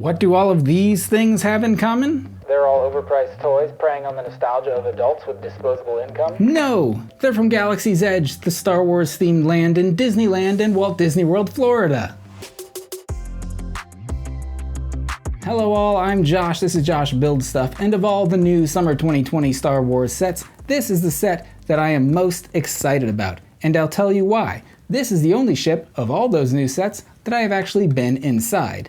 What do all of these things have in common? They're all overpriced toys preying on the nostalgia of adults with disposable income. No! They're from Galaxy's Edge, the Star Wars themed land in Disneyland and Walt Disney World, Florida. Hello all, I'm Josh, this is Josh Builds Stuff, and of all the new summer 2020 Star Wars sets, this is the set that I am most excited about, and I'll tell you why. This is the only ship of all those new sets that I have actually been inside.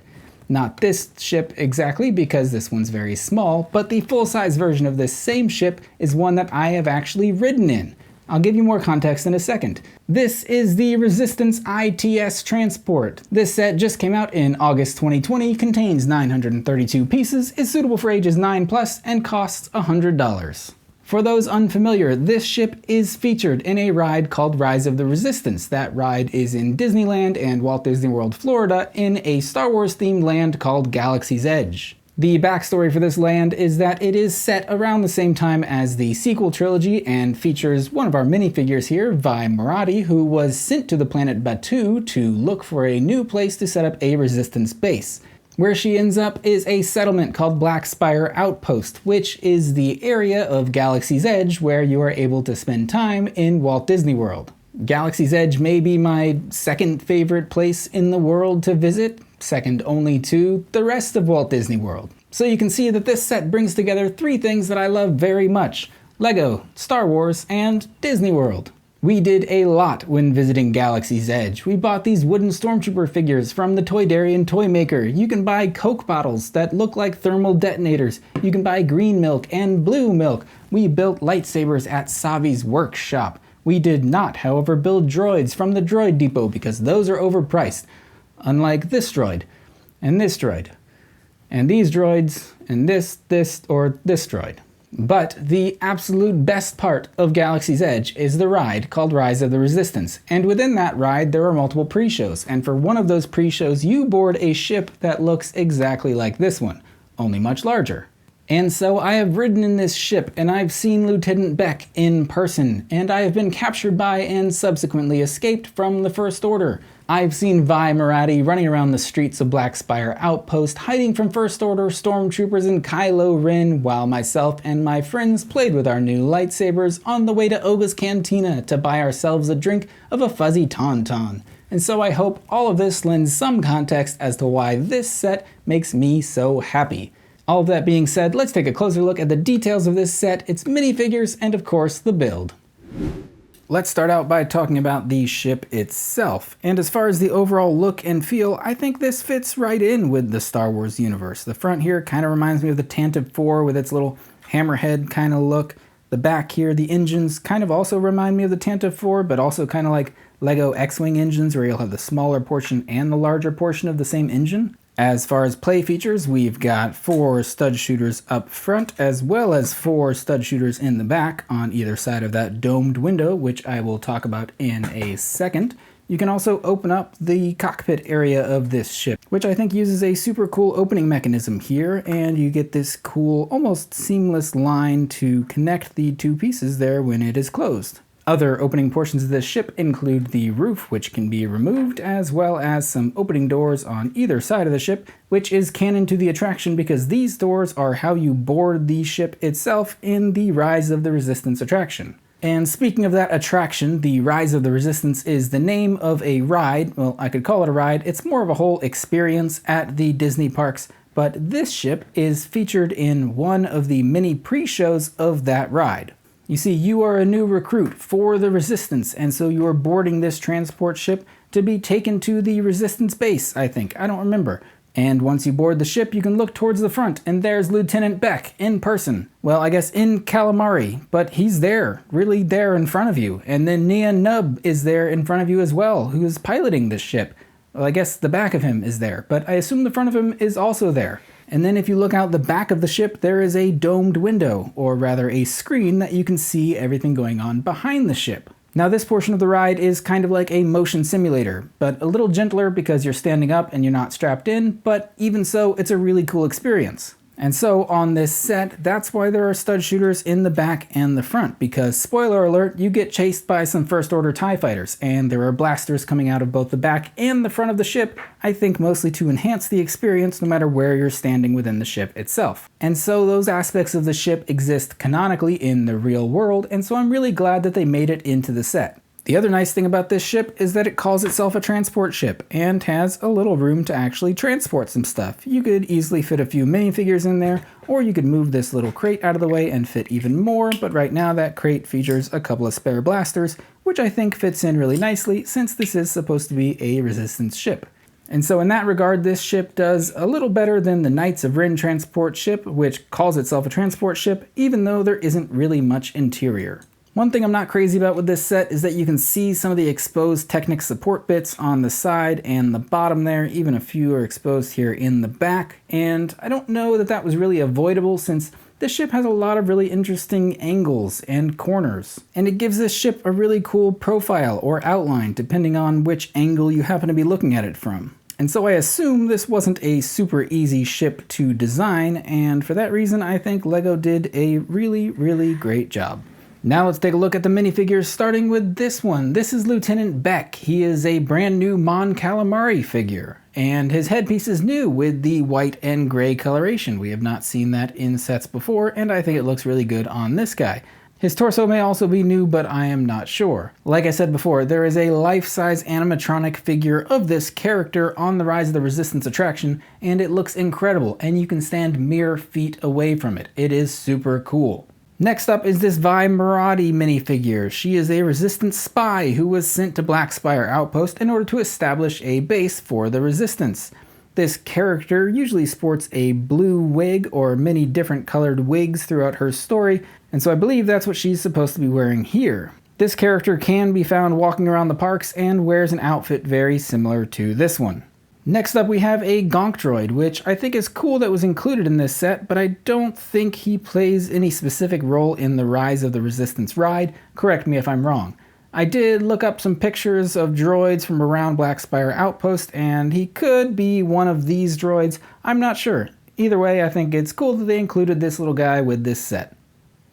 Not this ship exactly, because this one's very small, but the full-size version of this same ship is one that I have actually ridden in. I'll give you more context in a second. This is the Resistance ITS Transport. This set just came out in August 2020, contains 932 pieces, is suitable for ages 9+, and costs $100. For those unfamiliar, this ship is featured in a ride called Rise of the Resistance. That ride is in Disneyland and Walt Disney World, Florida, in a Star Wars themed land called Galaxy's Edge. The backstory for this land is that it is set around the same time as the sequel trilogy and features one of our minifigures here, Vi Moradi, who was sent to the planet Batuu to look for a new place to set up a Resistance base. Where she ends up is a settlement called Black Spire Outpost, which is the area of Galaxy's Edge where you are able to spend time in Walt Disney World. Galaxy's Edge may be my second favorite place in the world to visit, second only to the rest of Walt Disney World. So you can see that this set brings together three things that I love very much: Lego, Star Wars, and Disney World. We did a lot when visiting Galaxy's Edge. We bought these wooden Stormtrooper figures from the Toydarian Toy Maker. You can buy Coke bottles that look like thermal detonators. You can buy green milk and blue milk. We built lightsabers at Savi's workshop. We did not, however, build droids from the Droid Depot because those are overpriced. Unlike this droid, and this droid, and these droids, and this droid. But the absolute best part of Galaxy's Edge is the ride called Rise of the Resistance, and within that ride there are multiple pre-shows, and for one of those pre-shows you board a ship that looks exactly like this one, only much larger. And so I have ridden in this ship, and I've seen Lieutenant Beck in person, and I have been captured by and subsequently escaped from the First Order. I've seen Vi Moradi running around the streets of Black Spire Outpost, hiding from First Order stormtroopers and Kylo Ren, while myself and my friends played with our new lightsabers on the way to Oga's Cantina to buy ourselves a drink of a fuzzy tauntaun. And so I hope all of this lends some context as to why this set makes me so happy. All of that being said, let's take a closer look at the details of this set, its minifigures, and of course the build. Let's start out by talking about the ship itself. And as far as the overall look and feel, I think this fits right in with the Star Wars universe. The front here kind of reminds me of the Tantive IV with its little hammerhead kind of look. The back here, the engines kind of also remind me of the Tantive IV, but also kind of like Lego X-Wing engines where you'll have the smaller portion and the larger portion of the same engine. As far as play features, we've got 4 stud shooters up front, as well as 4 stud shooters in the back on either side of that domed window, which I will talk about in a second. You can also open up the cockpit area of this ship, which I think uses a super cool opening mechanism here, and you get this cool, almost seamless line to connect the two pieces there when it is closed. Other opening portions of this ship include the roof, which can be removed, as well as some opening doors on either side of the ship, which is canon to the attraction because these doors are how you board the ship itself in the Rise of the Resistance attraction. And speaking of that attraction, the Rise of the Resistance is the name of a ride. Well, I could call it a ride. It's more of a whole experience at the Disney parks, but this ship is featured in one of the many pre-shows of that ride. You see, you are a new recruit for the Resistance, and so you are boarding this transport ship to be taken to the Resistance base, I think. I don't remember. And once you board the ship, you can look towards the front, and there's Lieutenant Beck in person. Well, I guess in calamari, but he's there, really there in front of you. And then Nia Nub is there in front of you as well, who is piloting this ship. Well, I guess the back of him is there, but I assume the front of him is also there. And then if you look out the back of the ship, there is a domed window, or rather a screen that you can see everything going on behind the ship. Now this portion of the ride is kind of like a motion simulator, but a little gentler because you're standing up and you're not strapped in, but even so, it's a really cool experience. And so on this set, that's why there are stud shooters in the back and the front, because spoiler alert, you get chased by some first order TIE fighters, and there are blasters coming out of both the back and the front of the ship, I think mostly to enhance the experience no matter where you're standing within the ship itself. And so those aspects of the ship exist canonically in the real world, and so I'm really glad that they made it into the set. The other nice thing about this ship is that it calls itself a transport ship and has a little room to actually transport some stuff. You could easily fit a few minifigures in there, or you could move this little crate out of the way and fit even more, but right now that crate features a couple of spare blasters, which I think fits in really nicely since this is supposed to be a Resistance ship. And so in that regard, this ship does a little better than the Knights of Ren transport ship, which calls itself a transport ship, even though there isn't really much interior. One thing I'm not crazy about with this set is that you can see some of the exposed Technic support bits on the side and the bottom there, even a few are exposed here in the back, and I don't know that that was really avoidable since this ship has a lot of really interesting angles and corners, and it gives this ship a really cool profile or outline depending on which angle you happen to be looking at it from. And so I assume this wasn't a super easy ship to design, and for that reason I think LEGO did a really great job. Now let's take a look at the minifigures, starting with this one. This is Lieutenant Beck. He is a brand new Mon Calamari figure, and his headpiece is new with the white and gray coloration. We have not seen that in sets before, and I think it looks really good on this guy. His torso may also be new, but I am not sure. Like I said before, there is a life-size animatronic figure of this character on the Rise of the Resistance attraction, and it looks incredible, and you can stand mere feet away from it. It is super cool. Next up is this Vi Maradi minifigure. She is a Resistance spy who was sent to Black Spire Outpost in order to establish a base for the Resistance. This character usually sports a blue wig or many different colored wigs throughout her story, and so I believe that's what she's supposed to be wearing here. This character can be found walking around the parks and wears an outfit very similar to this one. Next up we have a Gonk droid, which I think is cool that was included in this set, but I don't think he plays any specific role in the Rise of the Resistance ride. Correct me if I'm wrong. I did look up some pictures of droids from around Black Spire Outpost, and he could be one of these droids. I'm not sure. Either way, I think it's cool that they included this little guy with this set.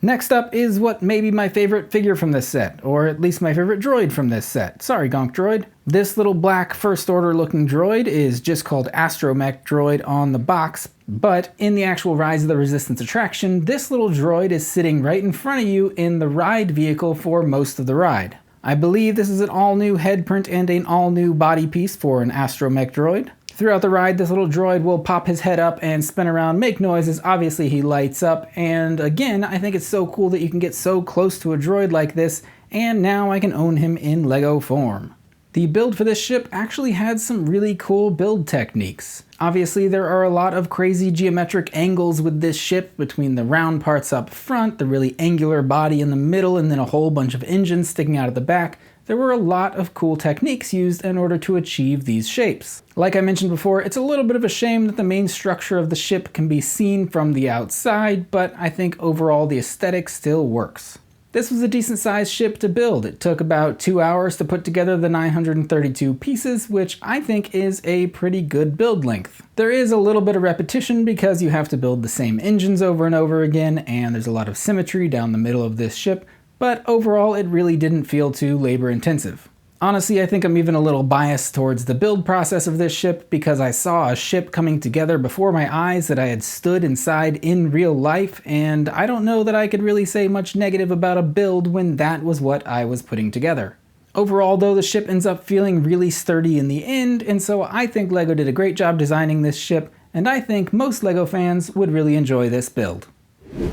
Next up is what may be my favorite figure from this set, or at least my favorite droid from this set. Sorry, Gonk droid. This little black First Order looking droid is just called Astromech droid on the box, but in the actual Rise of the Resistance attraction, this little droid is sitting right in front of you in the ride vehicle for most of the ride. I believe this is an all-new head print and an all-new body piece for an Astromech droid. Throughout the ride, this little droid will pop his head up and spin around, make noises. Obviously, he lights up. And again, I think it's so cool that you can get so close to a droid like this, and now I can own him in LEGO form. The build for this ship actually had some really cool build techniques. Obviously, there are a lot of crazy geometric angles with this ship between the round parts up front, the really angular body in the middle, and then a whole bunch of engines sticking out of the back. There were a lot of cool techniques used in order to achieve these shapes. Like I mentioned before, it's a little bit of a shame that the main structure of the ship can be seen from the outside, but I think overall the aesthetic still works. This was a decent sized ship to build. It took about 2 hours to put together the 932 pieces, which I think is a pretty good build length. There is a little bit of repetition because you have to build the same engines over and over again, and there's a lot of symmetry down the middle of this ship, but overall it really didn't feel too labor intensive. Honestly, I think I'm even a little biased towards the build process of this ship because I saw a ship coming together before my eyes that I had stood inside in real life, and I don't know that I could really say much negative about a build when that was what I was putting together. Overall though, the ship ends up feeling really sturdy in the end, and so I think LEGO did a great job designing this ship, and I think most LEGO fans would really enjoy this build.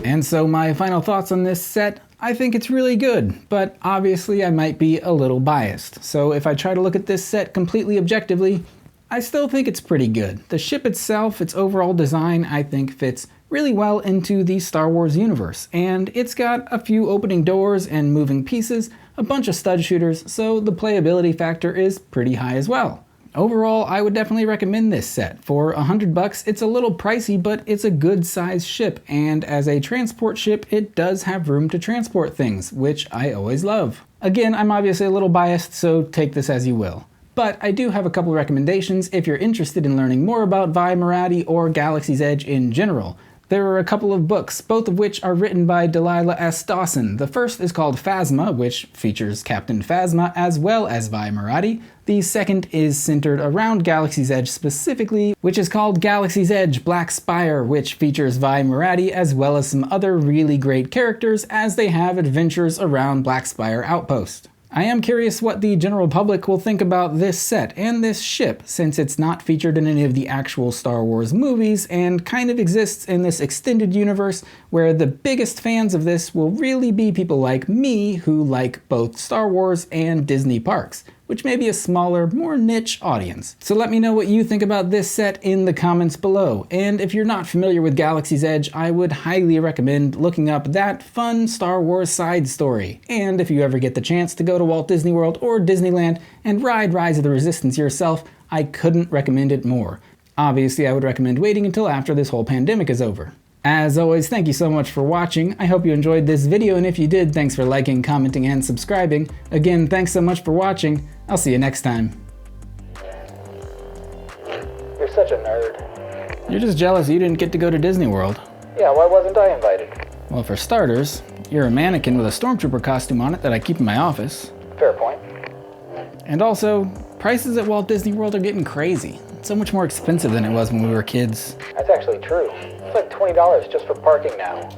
And so my final thoughts on this set, I think it's really good, but obviously I might be a little biased. So if I try to look at this set completely objectively, I still think it's pretty good. The ship itself, its overall design, I think fits really well into the Star Wars universe, and it's got a few opening doors and moving pieces, a bunch of stud shooters, so the playability factor is pretty high as well. Overall, I would definitely recommend this set. For $100, it's a little pricey, but it's a good sized ship, and as a transport ship, it does have room to transport things, which I always love. Again, I'm obviously a little biased, so take this as you will. But I do have a couple recommendations if you're interested in learning more about Vi Maradi or Galaxy's Edge in general. There are a couple of books, both of which are written by Delilah S. Dawson. The first is called Phasma, which features Captain Phasma as well as Vi Marathi. The second is centered around Galaxy's Edge specifically, which is called Galaxy's Edge Black Spire, which features Vi Marathi as well as some other really great characters as they have adventures around Black Spire Outpost. I am curious what the general public will think about this set and this ship, since it's not featured in any of the actual Star Wars movies and kind of exists in this extended universe where the biggest fans of this will really be people like me who like both Star Wars and Disney parks, which may be a smaller, more niche audience. So let me know what you think about this set in the comments below. And if you're not familiar with Galaxy's Edge, I would highly recommend looking up that fun Star Wars side story. And if you ever get the chance to go to Walt Disney World or Disneyland and ride Rise of the Resistance yourself, I couldn't recommend it more. Obviously, I would recommend waiting until after this whole pandemic is over. As always, thank you so much for watching. I hope you enjoyed this video, and if you did, thanks for liking, commenting, and subscribing. Again, thanks so much for watching. I'll see you next time. You're such a nerd. You're just jealous you didn't get to go to Disney World. Yeah, why wasn't I invited? Well, for starters, you're a mannequin with a stormtrooper costume on it that I keep in my office. Fair point. And also, prices at Walt Disney World are getting crazy. It's so much more expensive than it was when we were kids. That's actually true. It's like $20 just for parking now.